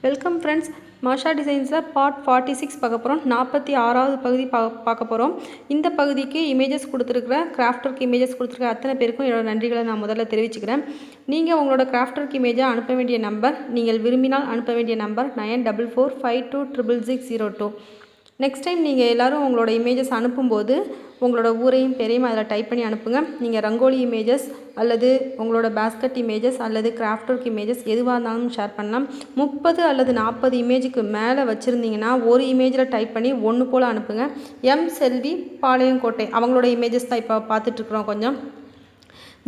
Welcome friends. மாஷா டிசைன்ஸில் part 46 பார்க்க போகிறோம். 46வது பகுதி பார்க்க போகிறோம். இந்த பகுதிக்கு இமேஜஸ் கொடுத்துருக்குற கிராஃப்ட் ஒர்க் இமேஜஸ் கொடுத்துருக்க அத்தனை பேருக்கும் என்னோடய நன்றிகளை நான் முதல்ல தெரிவிச்சுக்கிறேன். நீங்கள் உங்களோட கிராஃப்ட் ஒர்க் இமேஜை அனுப்ப வேண்டிய நம்பர், நீங்கள் விரும்பினால் அனுப்ப வேண்டிய நம்பர் 9445266602. நெக்ஸ்ட் டைம் நீங்கள் எல்லோரும் உங்களோட இமேஜஸ் அனுப்பும்போது உங்களோட ஊரையும் பேரையும் அதில் டைப் பண்ணி அனுப்புங்க. நீங்கள் ரங்கோலி இமேஜஸ் அல்லது உங்களோட பாஸ்கெட் இமேஜஸ் அல்லது கிராஃப்ட் ஒர்க் இமேஜஸ் எதுவாக இருந்தாலும் ஷேர் பண்ணலாம். 30 அல்லது 40 இமேஜுக்கு மேலே வச்சுருந்தீங்கன்னா ஒரு இமேஜில் டைப் பண்ணி ஒன்று போல் அனுப்புங்க. எம் செல்வி பாளையங்கோட்டை அவங்களோட இமேஜஸ் தான் இப்போ பார்த்துட்ருக்குறோம். கொஞ்சம்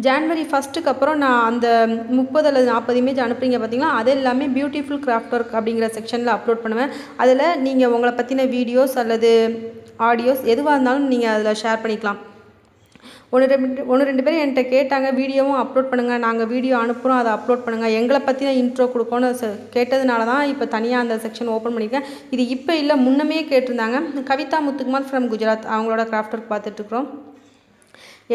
ஜான்வரி 1க்கு அப்புறம் நான் அந்த 30 அல்லது 40 இமேஜ் அனுப்புறீங்க பார்த்தீங்களா, அது எல்லாமே பியூட்டிஃபுல் கிராஃப்ட் ஒர்க் அப்படிங்கிற செக்ஷனில் அப்லோட் பண்ணுவேன். அதில் நீங்கள் உங்களை பற்றின வீடியோஸ் அல்லது ஆடியோஸ் எதுவாக இருந்தாலும் நீங்கள் அதில் ஷேர் பண்ணிக்கலாம். ஒன்று ரெண்டு பேர் என்கிட்ட கேட்டாங்க, வீடியோவும் அப்லோட் பண்ணுங்கள், நாங்கள் வீடியோ அனுப்புகிறோம், அதை அப்லோட் பண்ணுங்கள், எங்களை பற்றின இன்ட்ரோ கொடுக்கணும்னு கேட்டதுனால தான் இப்போ தனியாக அந்த செக்ஷன் ஓப்பன் பண்ணியிருக்கேன். இது இப்போ இல்லை, முன்னமே கேட்டிருந்தாங்க. கவிதா முத்துக்குமார் ஃப்ரம் குஜராத் அவங்களோட கிராஃப்ட் ஒர்க் பார்த்துட்ருக்குறோம்.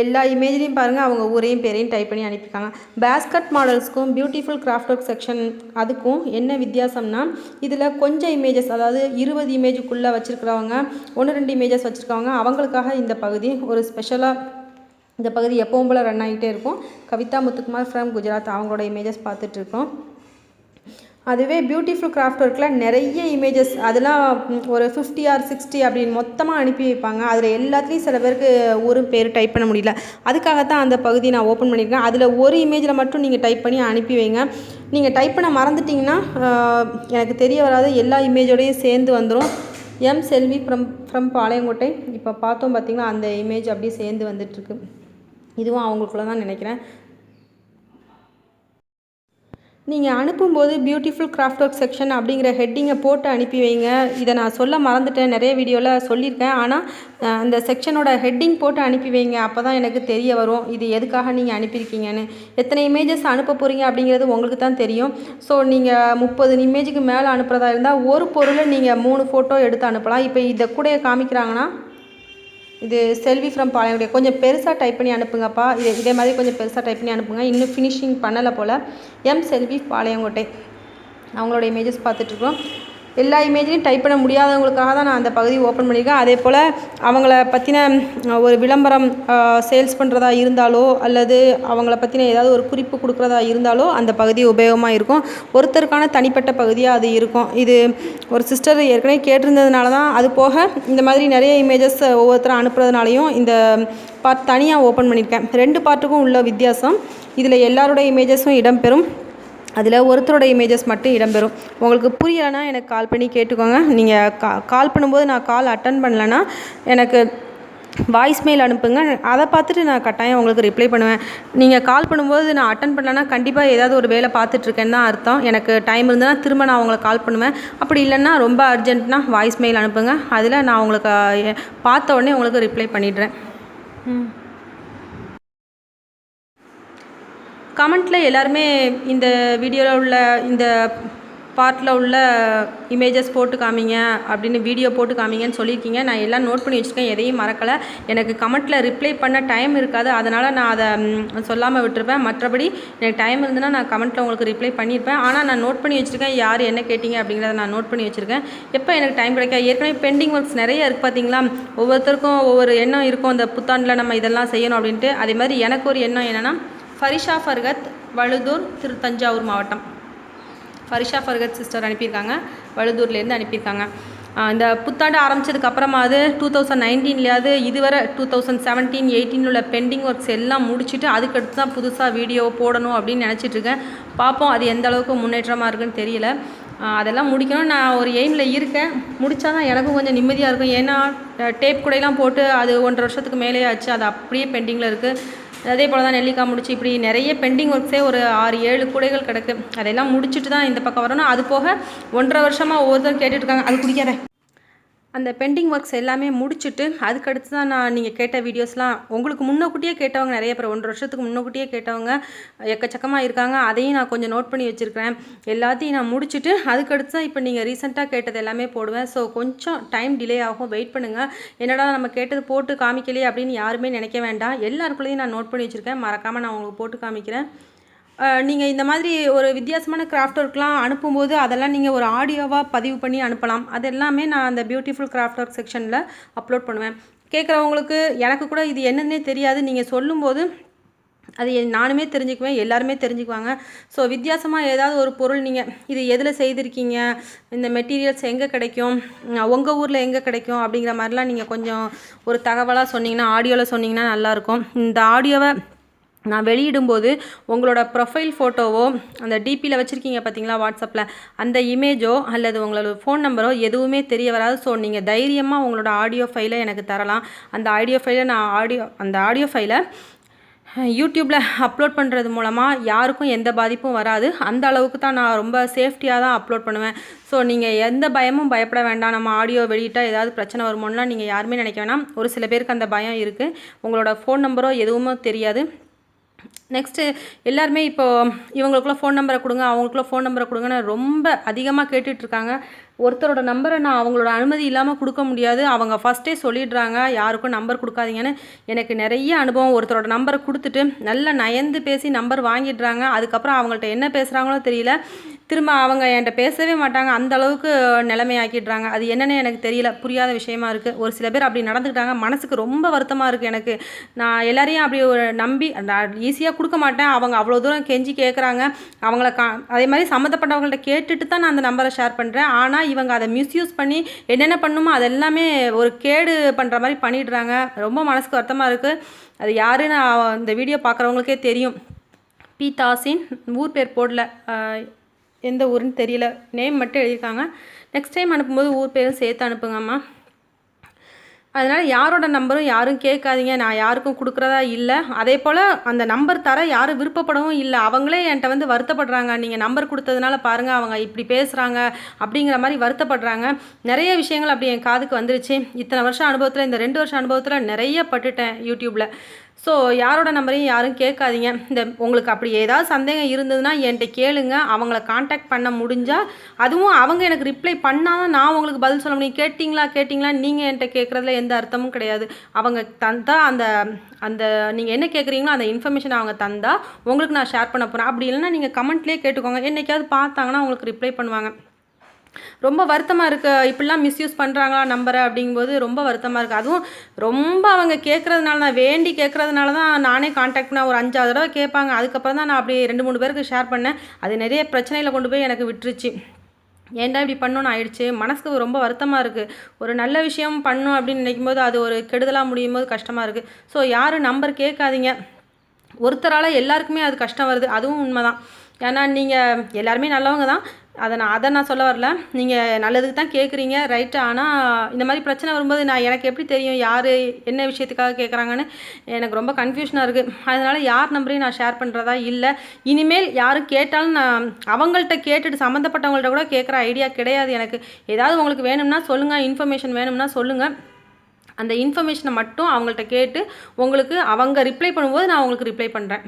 எல்லா இமேஜ்லையும் பாருங்கள், அவங்க ஊரையும் பேரையும் டைப் பண்ணி அனுப்பியிருக்காங்க. பேஸ்கட் மாடல்ஸ்க்கும் பியூட்டிஃபுல் கிராஃப்ட் ஒர்க் செக்ஷன் அதுக்கும் என்ன வித்தியாசம்னா, இதில் கொஞ்சம் இமேஜஸ், அதாவது 20 இமேஜுக்குள்ளே வச்சுருக்கிறவங்க, 1-2 இமேஜஸ் வச்சுருக்கவங்க, அவங்களுக்காக இந்த பகுதி ஒரு ஸ்பெஷலாக இந்த பகுதி எப்பவும் போல் ரன் ஆகிட்டே இருக்கும். கவிதா முத்துக்குமார் ஃப்ரம் குஜராத் அவங்களோட இமேஜஸ் பார்த்துட்ருக்கோம். அதுவே பியூட்டிஃபுல் கிராஃப்ட் ஒர்க்கில் நிறைய இமேஜஸ், அதெல்லாம் ஒரு 50 or 60 அப்படின்னு மொத்தமாக அனுப்பி வைப்பாங்க. அதில் எல்லாத்துலேயும் சில பேருக்கு ஒரு பேர் டைப் பண்ண முடியல. அதுக்காகத்தான் அந்த பகுதி நான் ஓப்பன் பண்ணியிருக்கேன். அதில் ஒரு இமேஜில் மட்டும் நீங்கள் டைப் பண்ணி அனுப்பி வைங்க. நீங்கள் டைப் பண்ண மறந்துட்டிங்கன்னா எனக்கு தெரிய வராது, எல்லா இமேஜோடையும் சேர்ந்து வந்துடும். எம் செல்வி ஃப்ரம் பாளையங்கோட்டை இப்போ பார்த்தோம் பார்த்திங்கன்னா, அந்த இமேஜ் அப்படியே சேர்ந்து வந்துட்டுருக்கு. இதுவும் அவங்களுக்குள்ள தான் நினைக்கிறேன். நீங்கள் அனுப்பும்போது பியூட்டிஃபுல் கிராஃப்ட் ஒர்க் செக்ஷன் அப்படிங்கிற ஹெட்டிங்கை போட்டு அனுப்பி வைங்க. இதை நான் சொல்ல மறந்துட்டேன், நிறைய வீடியோவில் சொல்லியிருக்கேன். ஆனால் அந்த செக்ஷனோட ஹெட்டிங் போட்டு அனுப்பி வைங்க, அப்போ தான் எனக்கு தெரிய வரும் இது எதுக்காக நீங்கள் அனுப்பியிருக்கீங்கன்னு. எத்தனை இமேஜஸ் அனுப்ப போகிறீங்க அப்படிங்கிறது உங்களுக்கு தான் தெரியும். ஸோ நீங்கள் 30 இமேஜுக்கு மேலே அனுப்புகிறதா இருந்தால் ஒரு பொருளை நீங்கள் 3 ஃபோட்டோ எடுத்து அனுப்பலாம். இப்போ இதை கூட காமிக்கிறாங்கன்னா, இது செல்வி ஃப்ரம் பாளையங்கோட்டை, கொஞ்சம் பெருசாக டைப் பண்ணி அனுப்புங்கப்பா, இதே மாதிரி கொஞ்சம் பெருசாக டைப் பண்ணி அனுப்புங்க, இன்னும் ஃபினிஷிங் பண்ணலை போல். எம் செல்வி பாளையங்கோட்டை அவங்களோட இமேஜஸ் பார்த்துட்ருக்கோம். எல்லா இமேஜையும் டைப் பண்ண முடியாதவங்களுக்காக தான் நான் அந்த பகுதி ஓப்பன் பண்ணியிருக்கேன். அதே போல் அவங்கள பற்றின ஒரு விளம்பரம் சேல்ஸ் பண்ணுறதா இருந்தாலோ அல்லது அவங்கள பற்றின ஏதாவது ஒரு குறிப்பு கொடுக்குறதா இருந்தாலோ அந்த பகுதி உபயோகமாக இருக்கும். ஒருத்தருக்கான தனிப்பட்ட பகுதியாக அது இருக்கும். இது ஒரு சிஸ்டர் ஏற்கனவே கேட்டிருந்ததுனால தான். அது போக இந்த மாதிரி நிறைய இமேஜஸ் ஒவ்வொருத்தரும் அனுப்புறதுனாலையும் இந்த பார்ட் தனியாக ஓப்பன் பண்ணியிருக்கேன். 2 பார்ட்டுக்கும் உள்ள வித்தியாசம், இதில் எல்லாரோட இமேஜஸும் இடம்பெறும், அதில் ஒருத்தரோட இமேஜஸ் மட்டும் இடம்பெறும். உங்களுக்கு புரியலைன்னா எனக்கு கால் பண்ணி கேட்டுக்கோங்க. நீங்கள் கால் பண்ணும்போது நான் கால் அட்டன் பண்ணலைன்னா எனக்கு வாய்ஸ் மெயில் அனுப்புங்க, அதை பார்த்துட்டு நான் கட்டாயம் உங்களுக்கு ரிப்ளை பண்ணுவேன். நீங்கள் கால் பண்ணும்போது நான் அட்டன் பண்ணலைன்னா கண்டிப்பாக ஏதாவது ஒரு வேலை பார்த்துட்ருக்கேன்னு தான் அர்த்தம். எனக்கு டைம் இருந்ததுன்னா திரும்ப நான் அவங்களை கால் பண்ணுவேன். அப்படி இல்லைன்னா ரொம்ப அர்ஜென்ட்னா வாய்ஸ் மெயில் அனுப்புங்க, அதில் நான் உங்களுக்கு பார்த்த உடனே உங்களுக்கு ரிப்ளை பண்ணிடுறேன். கமெண்ட்டில் எல்லாருமே இந்த வீடியோவில் உள்ள இந்த பார்ட்டில் உள்ள இமேஜஸ் போட்டு காமிங்க அப்படின்னு, வீடியோ போட்டு காமிங்கன்னு சொல்லியிருக்கீங்க. நான் எல்லாம் நோட் பண்ணி வச்சுருக்கேன், எதையும் மறக்கலை. எனக்கு கமெண்ட்டில் ரிப்ளை பண்ண டைம் இருக்காது, அதனால் நான் அதை சொல்லாமல் விட்டுருப்பேன். மற்றபடி எனக்கு டைம் இருந்ததுன்னா நான் கமெண்ட்டில் உங்களுக்கு ரிப்ளை பண்ணியிருப்பேன். ஆனால் நான் நோட் பண்ணி வச்சுருக்கேன், யார் என்ன கேட்டிங்க அப்படிங்கிறத நான் நோட் பண்ணி வச்சுருக்கேன். எப்போ எனக்கு டைம் கிடைக்க, ஏற்கனவே பெண்டிங் ஒர்க்ஸ் நிறைய இருக்குது பார்த்தீங்களா. ஒவ்வொருத்தருக்கும் ஒவ்வொரு எண்ணம் இருக்கும், அந்த புத்தாண்டில் நம்ம இதெல்லாம் செய்யணும் அப்படின்ட்டு. அதே மாதிரி எனக்கு ஒரு எண்ணம் என்னென்னா, ஃபரிஷா ஃபர்கத், வழுதூர், தஞ்சாவூர் மாவட்டம். ஃபரிஷா ஃபர்கத் சிஸ்டர் அனுப்பியிருக்காங்க, வழுதூர்லேருந்து அனுப்பியிருக்காங்க. இந்த புத்தாண்டு ஆரம்பித்ததுக்கப்புறமாவது 2019லையாவது இதுவரை 2017, 18 உள்ள பெண்டிங் ஒர்க்ஸ் எல்லாம் முடிச்சுட்டு அதுக்கடுத்து தான் புதுசாக வீடியோ போடணும் அப்படின்னு நினச்சிட்ருக்கேன். பார்ப்போம் அது எந்த அளவுக்கு முன்னேற்றமாக இருக்குன்னு தெரியல. அதெல்லாம் முடிக்கணும், நான் ஒரு எய்மில் இருக்கேன். முடித்தா தான் எனக்கும் கொஞ்சம் நிம்மதியாக இருக்கும். ஏன்னா டேப் கூடையெல்லாம் போட்டு அது 1.5 வருஷத்துக்கு மேலே ஆச்சு, அது அப்படியே பெண்டிங்கில் இருக்குது. அதே போல் தான் நெல்லிக்காய் முடிச்சு இப்படி நிறைய பெண்டிங் ஒர்க்ஸே ஒரு 6-7 கூடைகள் கிடக்கு. அதெல்லாம் முடிச்சுட்டு தான் இந்த பக்கம் வரணும். அது போக 1.5 வருஷமாக ஒவ்வொருத்தரும் கேட்டுட்ருக்காங்க, அது குடிக்காத. அந்த பெண்டிங் ஒர்க்ஸ் எல்லாமே முடிச்சுட்டு அதுக்கடுத்து தான் நான் நீங்கள் கேட்ட வீடியோஸ்லாம் உங்களுக்கு முன்னக்கூட்டியே கேட்டவங்க நிறைய பேர், 1.5 வருஷத்துக்கு முன்னக்கூட்டியே கேட்டவங்க எக்கச்சக்கமாக இருக்காங்க. அதையும் நான் கொஞ்சம் நோட் பண்ணி வச்சுருக்கிறேன். எல்லாத்தையும் நான் முடிச்சுட்டு அதுக்கடுத்து தான் இப்போ நீங்கள் ரீசெண்டாக கேட்டது எல்லாமே போடுவேன். ஸோ கொஞ்சம் டைம் டிலே ஆகும், வெயிட் பண்ணுங்கள். என்னடா நம்ம கேட்டது போட்டு காமிக்கலையே அப்படின்னு யாருமே நினைக்க வேண்டாம். எல்லாருக்குள்ளேயும் நான் நோட் பண்ணி வச்சுருக்கேன், மறக்காமல் நான் உங்களுக்கு போட்டு காமிக்கிறேன். நீங்கள் இந்த மாதிரி ஒரு வித்தியாசமான கிராஃப்ட் ஒர்க்லாம் அனுப்பும்போது அதெல்லாம் நீங்கள் ஒரு ஆடியோவாக பதிவு பண்ணி அனுப்பலாம். அது எல்லாமே நான் அந்த பியூட்டிஃபுல் கிராஃப்ட் ஒர்க் செக்ஷனில் அப்லோட் பண்ணுவேன். கேட்குறவங்களுக்கு எனக்கு கூட இது என்னன்னே தெரியாது, நீங்கள் சொல்லும்போது அது நானுமே தெரிஞ்சுக்குவேன், எல்லாருமே தெரிஞ்சுக்குவாங்க. ஸோ வித்தியாசமாக ஏதாவது ஒரு பொருள் நீங்கள் இது எதில் செய்திருக்கீங்க, இந்த மெட்டீரியல்ஸ் எங்கே கிடைக்கும், உங்கள் ஊரில் எங்கே கிடைக்கும் அப்படிங்கிற மாதிரிலாம் நீங்கள் கொஞ்சம் ஒரு தகவலாக சொன்னீங்கன்னா, ஆடியோவில் சொன்னீங்கன்னா நல்லாயிருக்கும். இந்த ஆடியோவை நான் வெளியிடும்போது உங்களோட ப்ரொஃபைல் ஃபோட்டோவோ அந்த டிபியில் வச்சுருக்கீங்க பார்த்தீங்களா வாட்ஸ்அப்பில், அந்த இமேஜோ அல்லது உங்களோட ஃபோன் நம்பரோ எதுவுமே தெரிய வராது. ஸோ நீங்கள் தைரியமாக உங்களோட ஆடியோ ஃபைலை எனக்கு தரலாம். அந்த ஆடியோ ஃபைலை அந்த ஆடியோ ஃபைலை யூடியூப்பில் அப்லோட் பண்ணுறது மூலமாக யாருக்கும் எந்த பாதிப்பும் வராது. அந்த அளவுக்கு தான் நான் ரொம்ப சேஃப்டியாக தான் அப்லோட் பண்ணுவேன். ஸோ நீங்கள் எந்த பயமும் பயப்பட வேண்டாம். நம்ம ஆடியோ வெளியிட்டால் ஏதாவது பிரச்சனை வருமோன்னா நீங்கள் யாருமே நினைக்க வேணாம். ஒரு சில பேருக்கு அந்த பயம் இருக்குது. உங்களோட ஃபோன் நம்பரோ எதுவுமே தெரியாது. நெக்ஸ்ட்டு எல்லாருமே இப்போது இவங்களுக்குள்ள ஃபோன் நம்பரை கொடுங்க, அவங்களுக்குள்ள ஃபோன் நம்பரை கொடுங்கன்னு ரொம்ப அதிகமாக கேட்டுட்ருக்காங்க. ஒருத்தரோட நம்பரை நான் அவங்களோட அனுமதி இல்லாமல் கொடுக்க முடியாது. அவங்க ஃபஸ்ட்டே சொல்லிடுறாங்க யாருக்கும் நம்பர் கொடுக்காதீங்கன்னு. எனக்கு நிறைய அனுபவம். ஒருத்தரோட நம்பரை கொடுத்துட்டு நல்லா நயந்து பேசி நம்பர் வாங்கிடுறாங்க. அதுக்கப்புறம் அவங்கள்ட்ட என்ன பேசுகிறாங்களோ தெரியல, திரும்ப அவங்க என்கிட்ட பேசவே மாட்டாங்க. அந்த அளவுக்கு நிலைமையாக்கிடுறாங்க. அது என்னென்னு எனக்கு தெரியல, புரியாத விஷயமா இருக்குது. ஒரு சில பேர் அப்படி நடந்துக்கிட்டாங்க. மனசுக்கு ரொம்ப வருத்தமாக இருக்குது எனக்கு. நான் எல்லாரையும் அப்படி ஒரு நம்பி நான் ஈஸியாக கொடுக்க மாட்டேன். அவங்க அவ்வளோ தூரம் கெஞ்சி கேட்குறாங்க. அவங்கள அதே மாதிரி சம்மந்தப்பட்டவங்கள்ட்ட கேட்டுட்டு தான் நான் அந்த நம்பரை ஷேர் பண்ணுறேன். ஆனால் இவங்க அதை மிஸ்யூஸ் பண்ணி என்னென்ன பண்ணுமோ அதெல்லாமே ஒரு கேடு பண்ணுற மாதிரி பண்ணிடுறாங்க. ரொம்ப மனசுக்கு வருத்தமாக இருக்குது. அது யாருன்னு இந்த வீடியோ பார்க்குறவங்களுக்கே தெரியும். பி தாசின், ஊர் பேர் போடல, எந்த ஊருன்னு தெரியல, நேம் மட்டும் எழுதியிருக்காங்க. நெக்ஸ்ட் டைம் அனுப்பும்போது ஊர் பேரும் சேர்த்து அனுப்புங்கம்மா. அதனால் யாரோட நம்பரும் யாரும் கேட்காதீங்க. நான் யாருக்கும் கொடுக்குறதா இல்லை. அதே போல் அந்த நம்பர் தர யாரும் விருப்பப்படவும் இல்லை. அவங்களே என்கிட்ட வந்து வருத்தப்படுறாங்க. நீங்கள் நம்பர் கொடுத்ததுனால பாருங்கள் அவங்க இப்படி பேசுகிறாங்க அப்படிங்கிற மாதிரி வருத்தப்படுறாங்க. நிறைய விஷயங்கள் அப்படி என் காதுக்கு வந்துருச்சு. இத்தனை வருஷம் அனுபவத்தில், இந்த 2 வருஷம் அனுபவத்தில் நிறைய பட்டுட்டேன் யூடியூப்பில். ஸோ யாரோட நம்பரையும் யாரும் கேட்காதீங்க. உங்களுக்கு அப்படி ஏதாவது சந்தேகம் இருந்ததுன்னா என்கிட்ட கேளுங்க. அவங்கள காண்டாக்ட் பண்ண முடிஞ்சால், அதுவும் அவங்க எனக்கு ரிப்ளை பண்ணால் தான் நான் உங்களுக்கு பதில் சொல்ல முடியும். கேட்டிங்களா நீங்கள் என்கிட்ட கேட்குறதுல எந்த அர்த்தமும் கிடையாது. அவங்க தந்தால் அந்த நீங்கள் என்ன கேட்குறீங்களோ அந்த இன்ஃபர்மேஷன் அவங்க தந்தால் உங்களுக்கு நான் ஷேர் பண்ண போகிறேன். அப்படி இல்லைன்னா நீங்கள் கமெண்ட்லேயே கேட்டுக்கோங்க. என்றைக்காவது பார்த்தாங்கன்னா உங்களுக்கு ரிப்ளை பண்ணுவாங்க. ரொம்ப வருத்தமாக இருக்குது. இப்படிலாம் மிஸ்யூஸ் பண்ணுறாங்களா நம்பரை அப்படிங்கும்போது ரொம்ப வருத்தமாக இருக்குது. அதுவும் ரொம்ப அவங்க கேட்குறதுனால, நான் வேண்டி கேட்குறதுனால தான் நானே காண்டாக்ட் பண்ண ஒரு 5 தடவை கேட்பாங்க. அதுக்கப்புறம் தான் நான் அப்படி 2-3 பேருக்கு ஷேர் பண்ணேன். அது நிறைய பிரச்சனையில் கொண்டு போய் எனக்கு விட்டுருச்சு. ஏன்டா இப்படி பண்ணணும்னு ஆயிடுச்சு. மனசுக்கு ரொம்ப வருத்தமாக இருக்குது. ஒரு நல்ல விஷயம் பண்ணணும் அப்படின்னு நினைக்கும் போது அது ஒரு கெடுதலாக முடியும் போது கஷ்டமாக இருக்குது. ஸோ யாரும் நம்பர் கேட்காதீங்க. ஒருத்தரால் எல்லாருக்குமே அது கஷ்டம் வருது, அதுவும் உண்மை தான். ஏன்னா நீங்கள் எல்லாருமே நல்லவங்க தான், அதை நான் சொல்ல வரல. நீங்கள் நல்லதுக்கு தான் கேட்குறீங்க, ரைட்டு. ஆனால் இந்த மாதிரி பிரச்சனை வரும்போது எனக்கு எப்படி தெரியும் யார் என்ன விஷயத்துக்காக கேட்குறாங்கன்னு? எனக்கு ரொம்ப கன்ஃபியூஷனாக இருக்குது. அதனால் யார் நம்பரையும் நான் ஷேர் பண்ணுறதா இல்லை. இனிமேல் யாரும் கேட்டாலும் நான் அவங்கள்ட்ட கேட்டுட்டு சம்மந்தப்பட்டவங்கள்ட்ட கூட கேட்குற ஐடியா கிடையாது எனக்கு. ஏதாவது உங்களுக்கு வேணும்னா சொல்லுங்கள், இன்ஃபர்மேஷன் வேணும்னா சொல்லுங்கள். அந்த இன்ஃபர்மேஷனை மட்டும் அவங்கள்ட்ட கேட்டு உங்களுக்கு அவங்க ரிப்ளை பண்ணும்போது நான் உங்களுக்கு ரிப்ளை பண்ணுறேன்.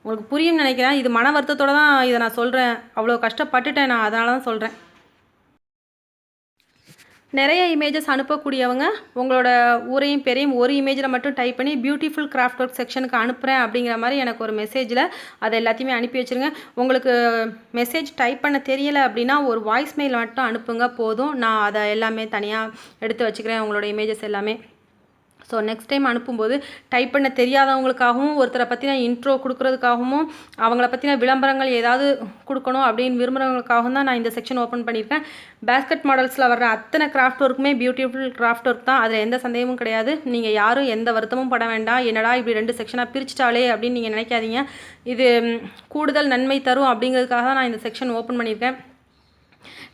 உங்களுக்கு புரியும்னு நினைக்கிறேன். இது மன வருத்தத்தோடு தான் இதை நான் சொல்கிறேன். அவ்வளோ கஷ்டப்பட்டுட்டேன் நான், அதனால தான் சொல்கிறேன். நிறைய இமேஜஸ் அனுப்பக்கூடியவங்க உங்களோட ஊரையும் பேரையும் ஒரு இமேஜில் மட்டும் டைப் பண்ணி பியூட்டிஃபுல் கிராஃப்ட் ஒர்க் செக்ஷனுக்கு அனுப்புகிறேன் அப்படிங்கிற மாதிரி எனக்கு ஒரு மெசேஜில் அதை எல்லாத்தையுமே அனுப்பி வச்சுருங்க. உங்களுக்கு மெசேஜ் டைப் பண்ண தெரியலை அப்படின்னா ஒரு வாய்ஸ் மெயில் மட்டும் அனுப்புங்க போதும். நான் அதை எல்லாமே தனியாக எடுத்து வச்சுக்கிறேன், உங்களோட இமேஜஸ் எல்லாமே. ஸோ நெக்ஸ்ட் டைம் அனுப்பும்போது டைப் பண்ண தெரியாதவங்களுக்காகவும் ஒருத்தரை பற்றின இன்ட்ரோ கொடுக்குறதுக்காகவும் அவங்கள பற்றின விளம்பரங்கள் ஏதாவது கொடுக்கணும் அப்படின்னு விரும்புகிறவங்களுக்காகவும் தான் நான் இந்த செக்ஷன் ஓப்பன் பண்ணியிருக்கேன். பேஸ்கெட் மாடல்ஸில் வர்ற அத்தனை கிராஃப்ட் ஒர்க்குமே பியூட்டிஃபுல் கிராஃப்ட் ஒர்க் தான், அதில் எந்த சந்தேகமும் கிடையாது. நீங்கள் யாரும் எந்த வருத்தமும் பட வேண்டாம். என்னடா இப்படி 2 செக்ஷனாக பிரிச்சிட்டாலே அப்படின்னு நீங்கள் நினைக்காதீங்க. இது கூடுதல் நன்மை தரும் அப்படிங்கிறதுக்காக தான் நான் இந்த செக்ஷன் ஓப்பன் பண்ணியிருக்கேன்.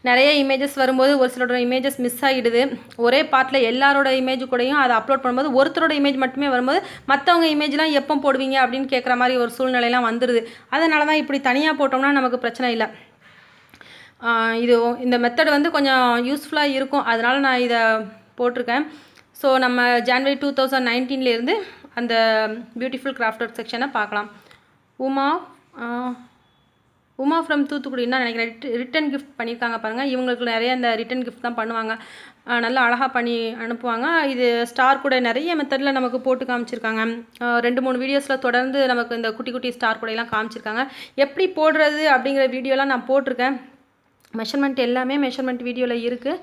நிறைய இமேஜஸ் வரும்போது ஒரு சிலரோட இமேஜஸ் மிஸ் ஆகிடுது. ஒரே பார்ட்டில் எல்லாரோட இமேஜ் கூடயும் அதை அப்லோட் பண்ணும்போது ஒருத்தரோட இமேஜ் மட்டுமே வரும்போது மற்றவங்க இமேஜ்லாம் எப்போ போடுவீங்க அப்படின்னு கேட்குற மாதிரி ஒரு சூழ்நிலையெல்லாம் வந்துடுது. அதனால தான் இப்படி தனியாக போட்டோம்னா நமக்கு பிரச்சனை இல்லை. இந்த மெத்தட் வந்து கொஞ்சம் யூஸ்ஃபுல்லாக இருக்கும், அதனால் நான் இதை போட்டிருக்கேன். ஸோ நம்ம ஜனவரி 2019 அந்த பியூட்டிஃபுல் கிராஃப்ட் ஒர்க் செக்ஷனை பார்க்கலாம். உமா உமா ஃப்ரம் தூத்துக்குடின்னு நினைக்கிறேன். ரிட்டன் கிஃப்ட் பண்ணியிருக்காங்க பாருங்கள். இவங்களுக்கு நிறைய இந்த ரிட்டன் கிஃப்ட் தான் பண்ணுவாங்க. நல்லா அழகாக பண்ணி அனுப்புவாங்க. இது ஸ்டார் கூட நிறைய மெத்தடில் நமக்கு போட்டு காமிச்சிருக்காங்க. 2-3 வீடியோஸில் தொடர்ந்து நமக்கு இந்த குட்டி குட்டி ஸ்டார் கூடையெல்லாம் காமிச்சிருக்காங்க. எப்படி போடுறது அப்படிங்கிற வீடியோலாம் நான் போட்டிருக்கேன். மெஷர்மெண்ட் எல்லாமே மெஷர்மெண்ட் வீடியோவில் இருக்குது.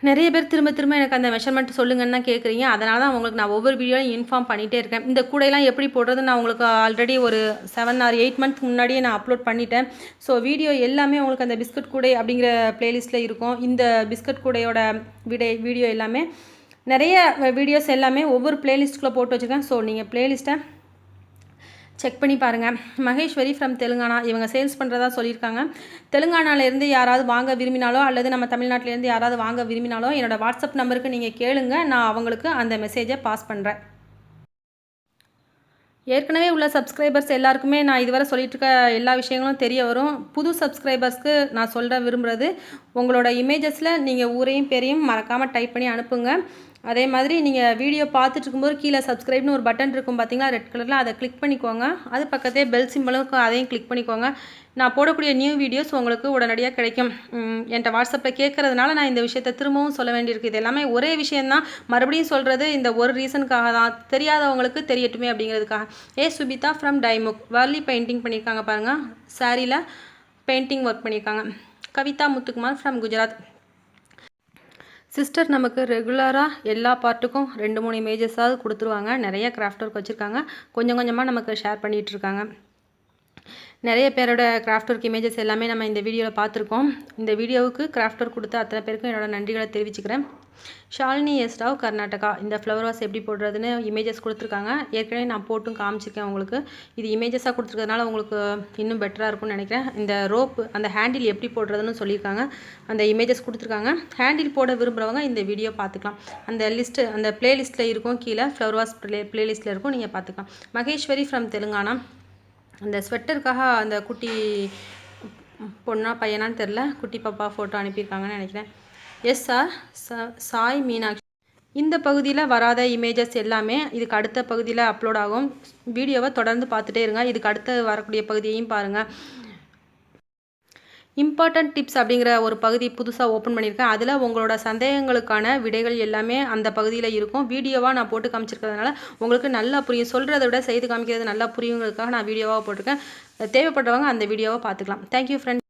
நிறைய பேர் திரும்ப திரும்ப எனக்கு அந்த மெஷர்மெண்ட் சொல்லுங்கன்னு தான் கேட்குறீங்க. அதனால தான் உங்களுக்கு நான் ஒவ்வொரு வீடியோலையும் இன்ஃபார்ம் பண்ணிகிட்டே இருக்கேன். இந்த கூடையெல்லாம் எப்படி போடுறது நான் உங்களுக்கு ஆல்ரெடி ஒரு 7 or 8 months முன்னாடியே நான் அப்லோட் பண்ணிட்டேன். ஸோ வீடியோ எல்லாமே உங்களுக்கு அந்த பிஸ்கட் கூடை அப்படிங்கிற பிளேலிஸ்ட்டில் இருக்கும். இந்த பிஸ்கட் கூடையோட வீடியோ எல்லாமே நிறைய வீடியோஸ் எல்லாமே ஒவ்வொரு பிளேலிஸ்ட்டுக்குள்ளே போட்டு வச்சுருக்கேன். ஸோ நீங்கள் பிளேலிஸ்ட்டை செக் பண்ணி பாருங்கள். மகேஸ்வரி ஃப்ரம் தெலுங்கானா, இவங்க சேல்ஸ் பண்ணுறதா சொல்லியிருக்காங்க. தெலுங்கானாலேருந்து யாராவது வாங்க விரும்பினாலோ அல்லது நம்ம தமிழ்நாட்டிலேருந்து யாராவது வாங்க விரும்பினாலோ என்னோடய வாட்ஸ்அப் நம்பருக்கு நீங்கள் கேளுங்க. நான் அவங்களுக்கு அந்த மெசேஜை பாஸ் பண்ணுறேன். ஏற்கனவே உள்ள சப்ஸ்கிரைபர்ஸ் எல்லாருக்குமே நான் இதுவரை சொல்லிட்டு இருக்க எல்லா விஷயங்களும் தெரிய வரும். புது சப்ஸ்கிரைபர்ஸ்க்கு நான் சொல்ல விரும்புகிறது, உங்களோட இமேஜஸில் நீங்கள் ஊரையும் பேரையும் மறக்காமல் டைப் பண்ணி அனுப்புங்க. அதே மாதிரி நீங்கள் வீடியோ பார்த்துட்டு இருக்கும்போது கீழே சப்ஸ்கிரைப்னு ஒரு பட்டன் இருக்கும் பார்த்தீங்களா, ரெட் கலரில், அதை கிளிக் பண்ணிக்கோங்க. அது பக்கத்தே பெல் சிம்பலும் அதையும் கிளிக் பண்ணிக்கோங்க. நான் போடக்கூடிய நியூ வீடியோஸ் உங்களுக்கு உடனடியாக கிடைக்கும். என்கிட்ட வாட்ஸ்அப்பில் கேட்குறதுனால நான் இந்த விஷயத்தை திரும்பவும் சொல்ல வேண்டியிருக்கு. இது எல்லாமே ஒரே விஷயந்தான், மறுபடியும் சொல்கிறது இந்த ஒரு ரீசனுக்காக தான், தெரியாதவங்களுக்கு தெரியட்டுமே அப்படிங்கிறதுக்காக. சுபிதா ஃப்ரம் டைமுக், வர்லி பெயிண்டிங் பண்ணியிருக்காங்க பாருங்கள். சாரியில் பெயிண்டிங் ஒர்க் பண்ணியிருக்காங்க. கவிதா முத்துக்குமார் ஃப்ரம் குஜராத். சிஸ்டர் நமக்கு ரெகுலராக எல்லா பார்ட்டுக்கும் 2-3 இமேஜஸாவது கொடுத்துருவாங்க. நிறைய கிராஃப்ட் ஒர்க் வச்சுருக்காங்க. கொஞ்சம் கொஞ்சமாக நமக்கு ஷேர் பண்ணிகிட்ருக்காங்க. நிறைய பேரோட கிராஃப்ட் ஒர்க் இமேஜஸ் எல்லாமே நம்ம இந்த வீடியோவில் பார்த்துருக்கோம். இந்த வீடியோவுக்கு கிராஃப்ட் ஒர்க் கொடுத்த அத்தனை பேருக்கும் என்னோட நன்றிகளை தெரிவிச்சுக்கிறேன். ஷாலினி எஸ்டாவ் கர்நாடகா, இந்த ஃப்ளவர் வாஸ் எப்படி போடுறதுன்னு இமேஜஸ் கொடுத்துருக்காங்க. ஏற்கனவே நான் போட்டும் காமிச்சிருக்கேன் உங்களுக்கு. இது இமேஜஸாக கொடுத்துருக்கிறதுனால உங்களுக்கு இன்னும் பெட்டராக இருக்கும்னு நினைக்கிறேன். இந்த ரோப் அந்த ஹேண்டில் எப்படி போடுறதுன்னு சொல்லியிருக்காங்க. அந்த இமேஜஸ் கொடுத்துருக்காங்க. ஹேண்டில் போட விரும்புகிறவங்க இந்த வீடியோ பார்த்துக்கலாம். அந்த லிஸ்ட்டு அந்த பிளேலிஸ்ட்டில் இருக்கும், கீழே ஃப்ளவர் வாஸ் பிளேலிஸ்ட்டில் இருக்கும், நீங்கள் பார்த்துக்கலாம். மகேஸ்வரி ஃப்ரம் தெலுங்கானா, அந்த ஸ்வெட்டருக்காக அந்த குட்டி பொண்ணா பையனான்னு தெரில, குட்டி பாப்பா ஃபோட்டோ அனுப்பியிருக்காங்கன்னு நினைக்கிறேன். Yes sir, Sai Meenakshi. இந்த பகுதியில் வராத இமேஜஸ் எல்லாமே இதுக்கு அடுத்த பகுதியில் அப்லோட் ஆகும். வீடியோவை தொடர்ந்து பார்த்துட்டே இருங்க. இதுக்கு அடுத்து வரக்கூடிய பகுதியையும் பாருங்கள். இம்பார்ட்டன்ட் டிப்ஸ் அப்படிங்கிற ஒரு பகுதி புதுசாக ஓப்பன் பண்ணியிருக்கேன். அதில் உங்களோட சந்தேகங்களுக்கான விடைகள் எல்லாமே அந்த பகுதியில் இருக்கும். வீடியோவாக நான் போட்டு காமிச்சிருக்கிறதுனால உங்களுக்கு நல்லா புரியும். சொல்கிறத விட செய்து காமிக்கிறது நல்லா புரியுங்கிறதுக்காக நான் வீடியோவாக போட்டிருக்கேன். தேவைப்படுறவங்க அந்த வீடியோவை பார்த்துக்கலாம். Thank you friends.